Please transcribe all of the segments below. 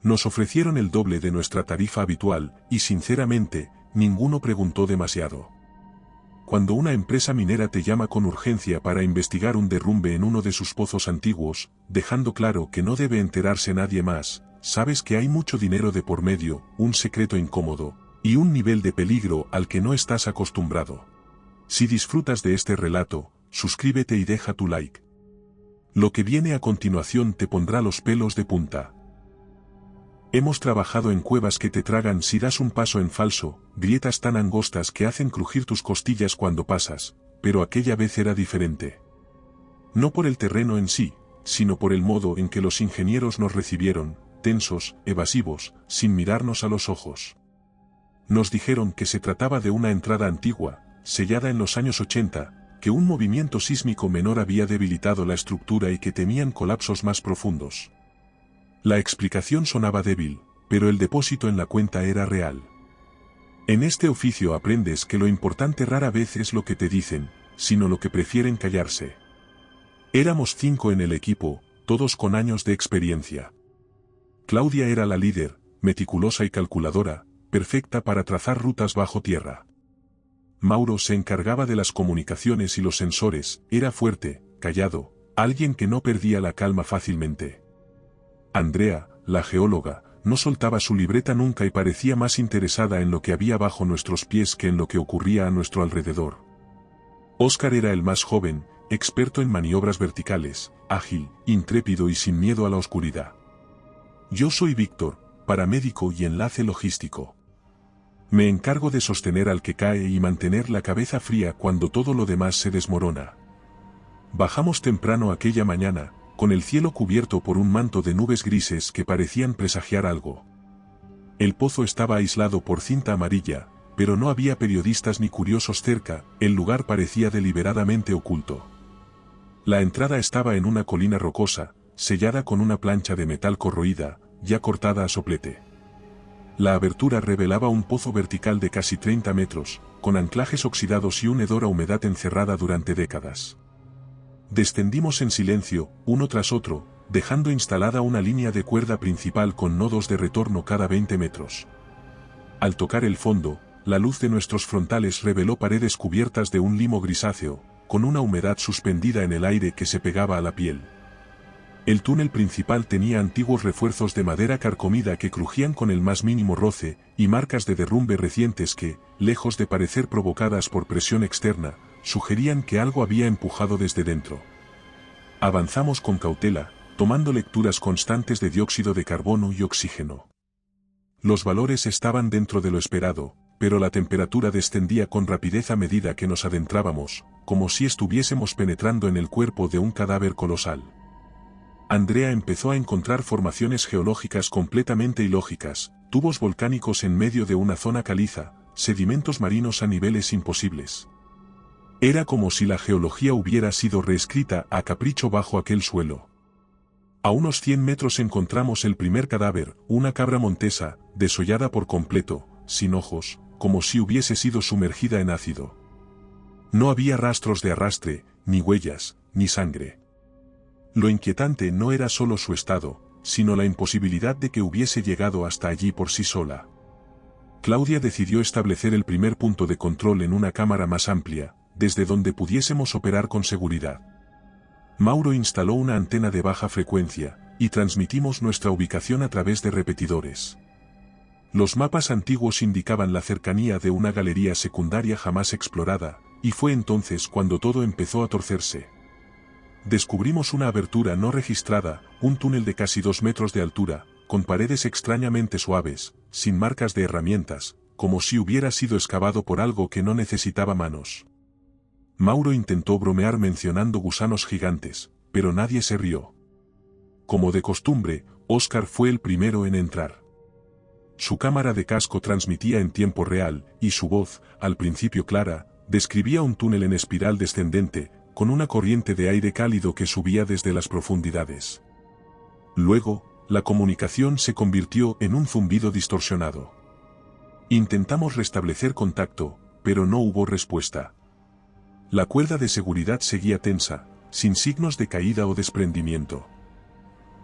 Nos ofrecieron el doble de nuestra tarifa habitual, y sinceramente, ninguno preguntó demasiado. Cuando una empresa minera te llama con urgencia para investigar un derrumbe en uno de sus pozos antiguos, dejando claro que no debe enterarse nadie más, sabes que hay mucho dinero de por medio, un secreto incómodo, y un nivel de peligro al que no estás acostumbrado. Si disfrutas de este relato, suscríbete y deja tu like. Lo que viene a continuación te pondrá los pelos de punta. Hemos trabajado en cuevas que te tragan si das un paso en falso, grietas tan angostas que hacen crujir tus costillas cuando pasas, pero aquella vez era diferente. No por el terreno en sí, sino por el modo en que los ingenieros nos recibieron, tensos, evasivos, sin mirarnos a los ojos. Nos dijeron que se trataba de una entrada antigua, sellada en los años 80, que un movimiento sísmico menor había debilitado la estructura y que temían colapsos más profundos. La explicación sonaba débil, pero el depósito en la cuenta era real. En este oficio aprendes que lo importante rara vez es lo que te dicen, sino lo que prefieren callarse. Éramos 5 en el equipo, todos con años de experiencia. Claudia era la líder, meticulosa y calculadora, perfecta para trazar rutas bajo tierra. Mauro se encargaba de las comunicaciones y los sensores, era fuerte, callado, alguien que no perdía la calma fácilmente. Andrea, la geóloga, no soltaba su libreta nunca y parecía más interesada en lo que había bajo nuestros pies que en lo que ocurría a nuestro alrededor. Óscar era el más joven, experto en maniobras verticales, ágil, intrépido y sin miedo a la oscuridad. Yo soy Víctor, paramédico y enlace logístico. Me encargo de sostener al que cae y mantener la cabeza fría cuando todo lo demás se desmorona. Bajamos temprano aquella mañana, con el cielo cubierto por un manto de nubes grises que parecían presagiar algo. El pozo estaba aislado por cinta amarilla, pero no había periodistas ni curiosos cerca, el lugar parecía deliberadamente oculto. La entrada estaba en una colina rocosa, sellada con una plancha de metal corroída, ya cortada a soplete. La abertura revelaba un pozo vertical de casi 30 metros, con anclajes oxidados y una hedora humedad encerrada durante décadas. Descendimos en silencio, uno tras otro, dejando instalada una línea de cuerda principal con nodos de retorno cada 20 metros. Al tocar el fondo, la luz de nuestros frontales reveló paredes cubiertas de un limo grisáceo, con una humedad suspendida en el aire que se pegaba a la piel. El túnel principal tenía antiguos refuerzos de madera carcomida que crujían con el más mínimo roce, y marcas de derrumbe recientes que, lejos de parecer provocadas por presión externa, sugerían que algo había empujado desde dentro. Avanzamos con cautela, tomando lecturas constantes de dióxido de carbono y oxígeno. Los valores estaban dentro de lo esperado, pero la temperatura descendía con rapidez a medida que nos adentrábamos, como si estuviésemos penetrando en el cuerpo de un cadáver colosal. Andrea empezó a encontrar formaciones geológicas completamente ilógicas, tubos volcánicos en medio de una zona caliza, sedimentos marinos a niveles imposibles. Era como si la geología hubiera sido reescrita a capricho bajo aquel suelo. A unos 100 metros encontramos el primer cadáver, una cabra montesa, desollada por completo, sin ojos, como si hubiese sido sumergida en ácido. No había rastros de arrastre, ni huellas, ni sangre. Lo inquietante no era solo su estado, sino la imposibilidad de que hubiese llegado hasta allí por sí sola. Claudia decidió establecer el primer punto de control en una cámara más amplia, desde donde pudiésemos operar con seguridad. Mauro instaló una antena de baja frecuencia, y transmitimos nuestra ubicación a través de repetidores. Los mapas antiguos indicaban la cercanía de una galería secundaria jamás explorada, y fue entonces cuando todo empezó a torcerse. Descubrimos una abertura no registrada, un túnel de casi 2 metros de altura, con paredes extrañamente suaves, sin marcas de herramientas, como si hubiera sido excavado por algo que no necesitaba manos. Mauro intentó bromear mencionando gusanos gigantes, pero nadie se rió. Como de costumbre, Óscar fue el primero en entrar. Su cámara de casco transmitía en tiempo real, y su voz, al principio clara, describía un túnel en espiral descendente, con una corriente de aire cálido que subía desde las profundidades. Luego, la comunicación se convirtió en un zumbido distorsionado. Intentamos restablecer contacto, pero no hubo respuesta. La cuerda de seguridad seguía tensa, sin signos de caída o desprendimiento.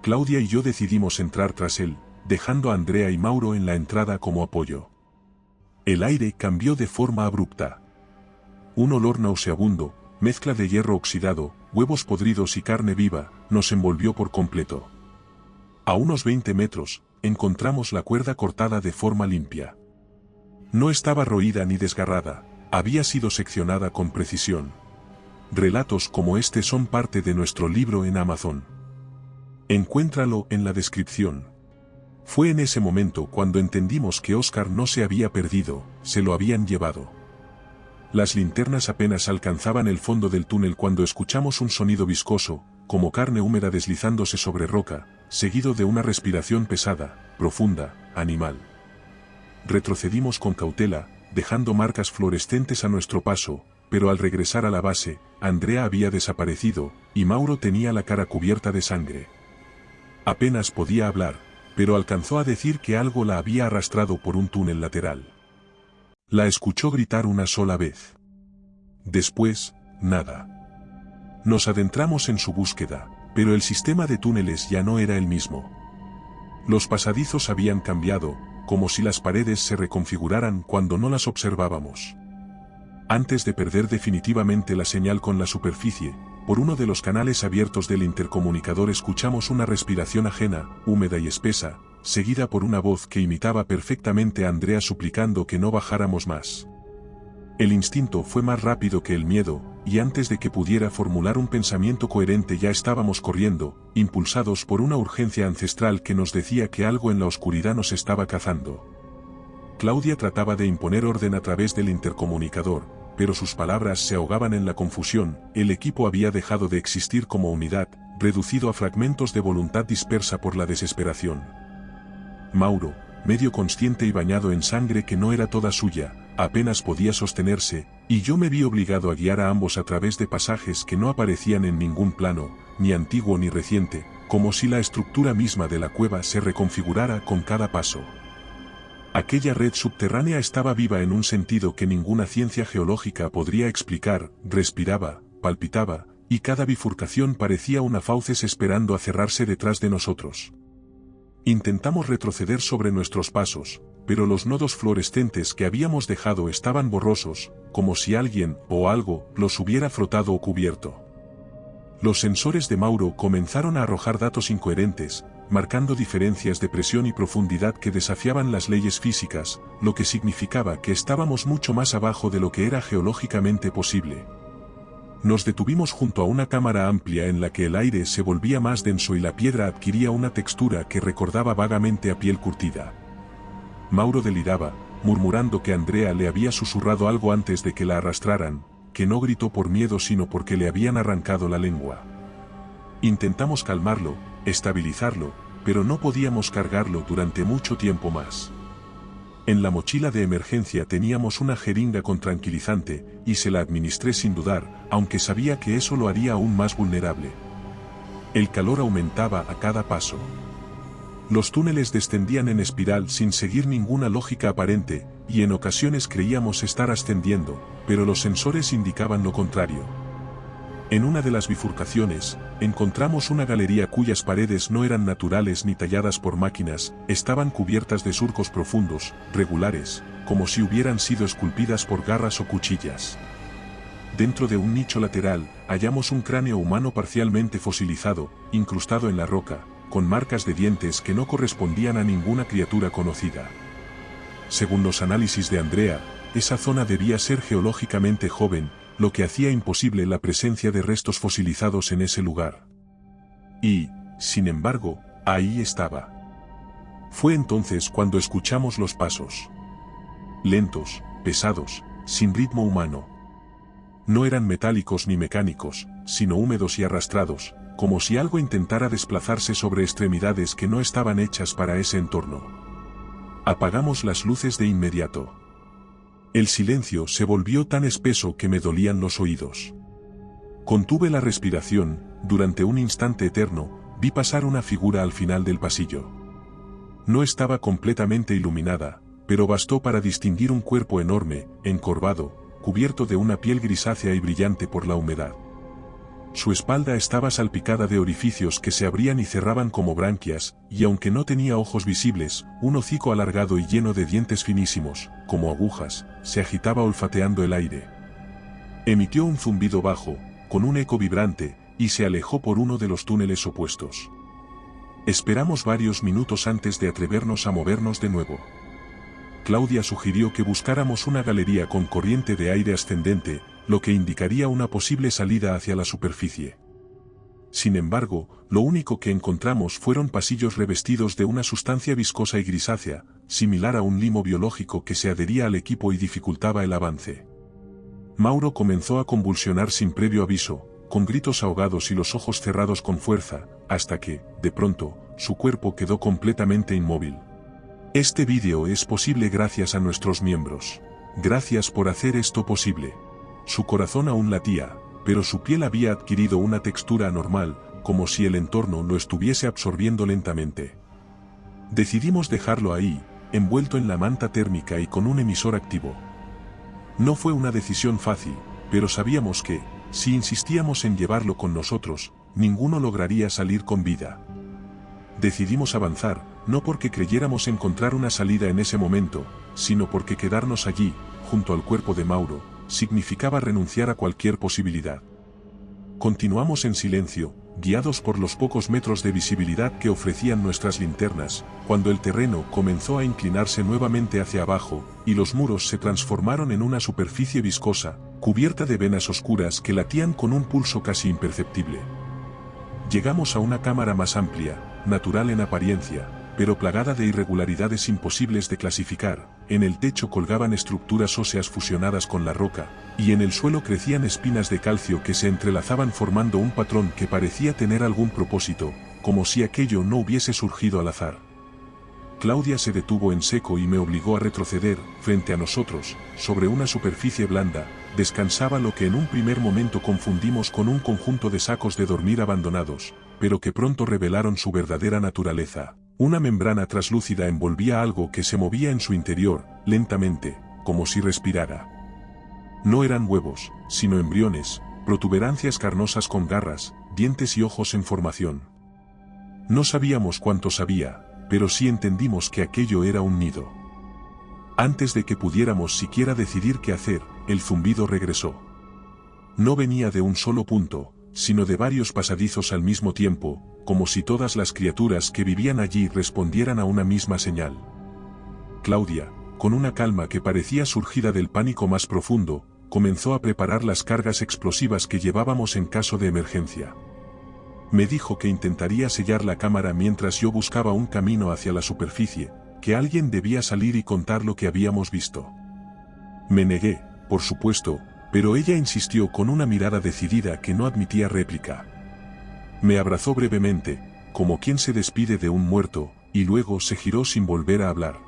Claudia y yo decidimos entrar tras él, dejando a Andrea y Mauro en la entrada como apoyo. El aire cambió de forma abrupta. Un olor nauseabundo, mezcla de hierro oxidado, huevos podridos y carne viva, nos envolvió por completo. A unos 20 metros, encontramos la cuerda cortada de forma limpia. No estaba roída ni desgarrada, había sido seccionada con precisión. Relatos como este son parte de nuestro libro en Amazon. Encuéntralo en la descripción. Fue en ese momento cuando entendimos que Oscar no se había perdido, se lo habían llevado. Las linternas apenas alcanzaban el fondo del túnel cuando escuchamos un sonido viscoso, como carne húmeda deslizándose sobre roca, seguido de una respiración pesada, profunda, animal. Retrocedimos con cautela, dejando marcas fluorescentes a nuestro paso, pero al regresar a la base, Andrea había desaparecido, y Mauro tenía la cara cubierta de sangre. Apenas podía hablar, pero alcanzó a decir que algo la había arrastrado por un túnel lateral. La escuchó gritar una sola vez. Después, nada. Nos adentramos en su búsqueda, pero el sistema de túneles ya no era el mismo. Los pasadizos habían cambiado, como si las paredes se reconfiguraran cuando no las observábamos. Antes de perder definitivamente la señal con la superficie, por uno de los canales abiertos del intercomunicador escuchamos una respiración ajena, húmeda y espesa, seguida por una voz que imitaba perfectamente a Andrea suplicando que no bajáramos más. El instinto fue más rápido que el miedo, y antes de que pudiera formular un pensamiento coherente ya estábamos corriendo, impulsados por una urgencia ancestral que nos decía que algo en la oscuridad nos estaba cazando. Claudia trataba de imponer orden a través del intercomunicador, pero sus palabras se ahogaban en la confusión, el equipo había dejado de existir como unidad, reducido a fragmentos de voluntad dispersa por la desesperación. Mauro, medio consciente y bañado en sangre que no era toda suya, apenas podía sostenerse, y yo me vi obligado a guiar a ambos a través de pasajes que no aparecían en ningún plano, ni antiguo ni reciente, como si la estructura misma de la cueva se reconfigurara con cada paso. Aquella red subterránea estaba viva en un sentido que ninguna ciencia geológica podría explicar, respiraba, palpitaba, y cada bifurcación parecía una fauces esperando a cerrarse detrás de nosotros. Intentamos retroceder sobre nuestros pasos, pero los nodos fluorescentes que habíamos dejado estaban borrosos, como si alguien, o algo, los hubiera frotado o cubierto. Los sensores de Mauro comenzaron a arrojar datos incoherentes, marcando diferencias de presión y profundidad que desafiaban las leyes físicas, lo que significaba que estábamos mucho más abajo de lo que era geológicamente posible. Nos detuvimos junto a una cámara amplia en la que el aire se volvía más denso y la piedra adquiría una textura que recordaba vagamente a piel curtida. Mauro deliraba, murmurando que Andrea le había susurrado algo antes de que la arrastraran, que no gritó por miedo sino porque le habían arrancado la lengua. Intentamos calmarlo, estabilizarlo, pero no podíamos cargarlo durante mucho tiempo más. En la mochila de emergencia teníamos una jeringa con tranquilizante, y se la administré sin dudar, aunque sabía que eso lo haría aún más vulnerable. El calor aumentaba a cada paso. Los túneles descendían en espiral sin seguir ninguna lógica aparente, y en ocasiones creíamos estar ascendiendo, pero los sensores indicaban lo contrario. En una de las bifurcaciones, encontramos una galería cuyas paredes no eran naturales ni talladas por máquinas, estaban cubiertas de surcos profundos, regulares, como si hubieran sido esculpidas por garras o cuchillas. Dentro de un nicho lateral, hallamos un cráneo humano parcialmente fosilizado, incrustado en la roca, con marcas de dientes que no correspondían a ninguna criatura conocida. Según los análisis de Andrea, esa zona debía ser geológicamente joven, lo que hacía imposible la presencia de restos fosilizados en ese lugar. Y, sin embargo, ahí estaba. Fue entonces cuando escuchamos los pasos. Lentos, pesados, sin ritmo humano. No eran metálicos ni mecánicos, sino húmedos y arrastrados, como si algo intentara desplazarse sobre extremidades que no estaban hechas para ese entorno. Apagamos las luces de inmediato. El silencio se volvió tan espeso que me dolían los oídos. Contuve la respiración, durante un instante eterno, vi pasar una figura al final del pasillo. No estaba completamente iluminada, pero bastó para distinguir un cuerpo enorme, encorvado, cubierto de una piel grisácea y brillante por la humedad. Su espalda estaba salpicada de orificios que se abrían y cerraban como branquias, y aunque no tenía ojos visibles, un hocico alargado y lleno de dientes finísimos, como agujas, se agitaba olfateando el aire. Emitió un zumbido bajo, con un eco vibrante, y se alejó por uno de los túneles opuestos. Esperamos varios minutos antes de atrevernos a movernos de nuevo. Claudia sugirió que buscáramos una galería con corriente de aire ascendente, lo que indicaría una posible salida hacia la superficie. Sin embargo, lo único que encontramos fueron pasillos revestidos de una sustancia viscosa y grisácea, similar a un limo biológico que se adhería al equipo y dificultaba el avance. Mauro comenzó a convulsionar sin previo aviso, con gritos ahogados y los ojos cerrados con fuerza, hasta que, de pronto, su cuerpo quedó completamente inmóvil. Este vídeo es posible gracias a nuestros miembros. Gracias por hacer esto posible. Su corazón aún latía, pero su piel había adquirido una textura anormal, como si el entorno lo estuviese absorbiendo lentamente. Decidimos dejarlo ahí, envuelto en la manta térmica y con un emisor activo. No fue una decisión fácil, pero sabíamos que, si insistíamos en llevarlo con nosotros, ninguno lograría salir con vida. Decidimos avanzar, no porque creyéramos encontrar una salida en ese momento, sino porque quedarnos allí, junto al cuerpo de Mauro, significaba renunciar a cualquier posibilidad. Continuamos en silencio, guiados por los pocos metros de visibilidad que ofrecían nuestras linternas, cuando el terreno comenzó a inclinarse nuevamente hacia abajo, y los muros se transformaron en una superficie viscosa, cubierta de venas oscuras que latían con un pulso casi imperceptible. Llegamos a una cámara más amplia, natural en apariencia, pero plagada de irregularidades imposibles de clasificar. En el techo colgaban estructuras óseas fusionadas con la roca, y en el suelo crecían espinas de calcio que se entrelazaban formando un patrón que parecía tener algún propósito, como si aquello no hubiese surgido al azar. Claudia se detuvo en seco y me obligó a retroceder. Frente a nosotros, sobre una superficie blanda, descansaba lo que en un primer momento confundimos con un conjunto de sacos de dormir abandonados, pero que pronto revelaron su verdadera naturaleza. Una membrana traslúcida envolvía algo que se movía en su interior, lentamente, como si respirara. No eran huevos, sino embriones, protuberancias carnosas con garras, dientes y ojos en formación. No sabíamos cuántos había, pero sí entendimos que aquello era un nido. Antes de que pudiéramos siquiera decidir qué hacer, el zumbido regresó. No venía de un solo punto, sino de varios pasadizos al mismo tiempo, como si todas las criaturas que vivían allí respondieran a una misma señal. Claudia, con una calma que parecía surgida del pánico más profundo, comenzó a preparar las cargas explosivas que llevábamos en caso de emergencia. Me dijo que intentaría sellar la cámara mientras yo buscaba un camino hacia la superficie, que alguien debía salir y contar lo que habíamos visto. Me negué, por supuesto, pero ella insistió con una mirada decidida que no admitía réplica. Me abrazó brevemente, como quien se despide de un muerto, y luego se giró sin volver a hablar.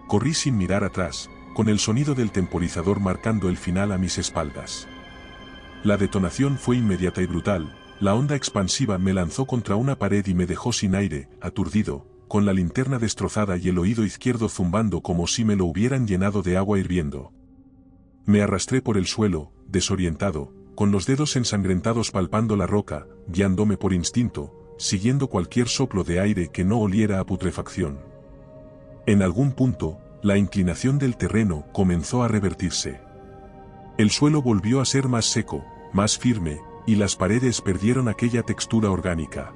Corrí sin mirar atrás, con el sonido del temporizador marcando el final a mis espaldas. La detonación fue inmediata y brutal. La onda expansiva me lanzó contra una pared y me dejó sin aire, aturdido, con la linterna destrozada y el oído izquierdo zumbando como si me lo hubieran llenado de agua hirviendo. Me arrastré por el suelo, desorientado, con los dedos ensangrentados palpando la roca, guiándome por instinto, siguiendo cualquier soplo de aire que no oliera a putrefacción. En algún punto, la inclinación del terreno comenzó a revertirse. El suelo volvió a ser más seco, más firme, y las paredes perdieron aquella textura orgánica.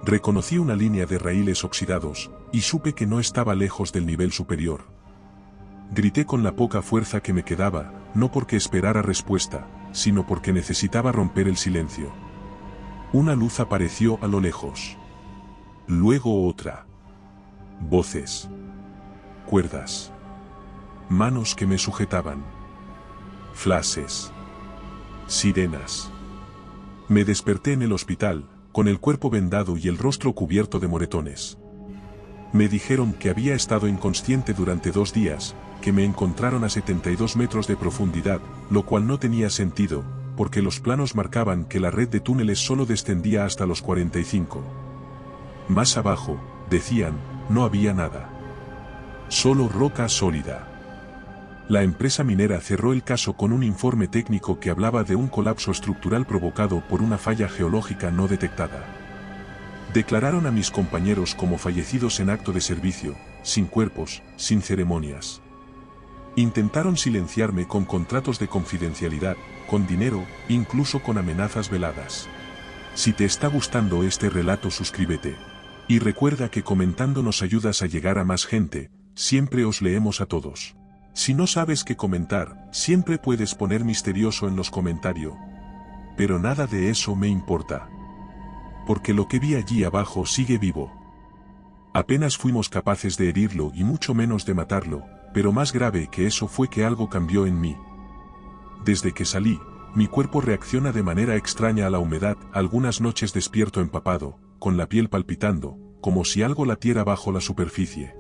Reconocí una línea de raíles oxidados, y supe que no estaba lejos del nivel superior. Grité con la poca fuerza que me quedaba, no porque esperara respuesta, sino porque necesitaba romper el silencio. Una luz apareció a lo lejos. Luego otra. Voces. Cuerdas. Manos que me sujetaban. Flashes. Sirenas. Me desperté en el hospital, con el cuerpo vendado y el rostro cubierto de moretones. Me dijeron que había estado inconsciente durante 2 días, que me encontraron a 72 metros de profundidad, lo cual no tenía sentido, porque los planos marcaban que la red de túneles solo descendía hasta los 45. Más abajo, decían, no había nada. Solo roca sólida. La empresa minera cerró el caso con un informe técnico que hablaba de un colapso estructural provocado por una falla geológica no detectada. Declararon a mis compañeros como fallecidos en acto de servicio, sin cuerpos, sin ceremonias. Intentaron silenciarme con contratos de confidencialidad, con dinero, incluso con amenazas veladas. Si te está gustando este relato, suscríbete. Y recuerda que comentando nos ayudas a llegar a más gente, siempre os leemos a todos. Si no sabes qué comentar, siempre puedes poner misterioso en los comentarios. Pero nada de eso me importa. Porque lo que vi allí abajo sigue vivo. Apenas fuimos capaces de herirlo y mucho menos de matarlo, pero más grave que eso fue que algo cambió en mí. Desde que salí, mi cuerpo reacciona de manera extraña a la humedad, algunas noches despierto empapado, con la piel palpitando, como si algo latiera bajo la superficie.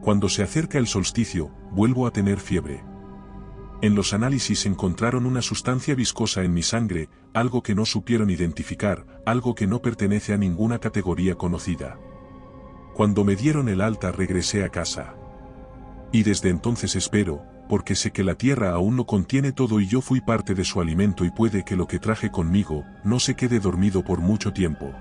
Cuando se acerca el solsticio, vuelvo a tener fiebre. En los análisis encontraron una sustancia viscosa en mi sangre, algo que no supieron identificar, algo que no pertenece a ninguna categoría conocida. Cuando me dieron el alta regresé a casa. Y desde entonces espero, porque sé que la tierra aún lo contiene todo y yo fui parte de su alimento y puede que lo que traje conmigo, no se quede dormido por mucho tiempo.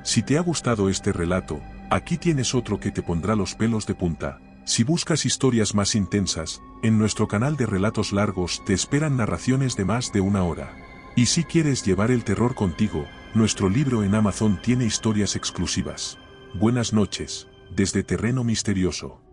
Si te ha gustado este relato, aquí tienes otro que te pondrá los pelos de punta. Si buscas historias más intensas, en nuestro canal de relatos largos te esperan narraciones de más de 1 hora. Y si quieres llevar el terror contigo, nuestro libro en Amazon tiene historias exclusivas. Buenas noches, desde Terreno Misterioso.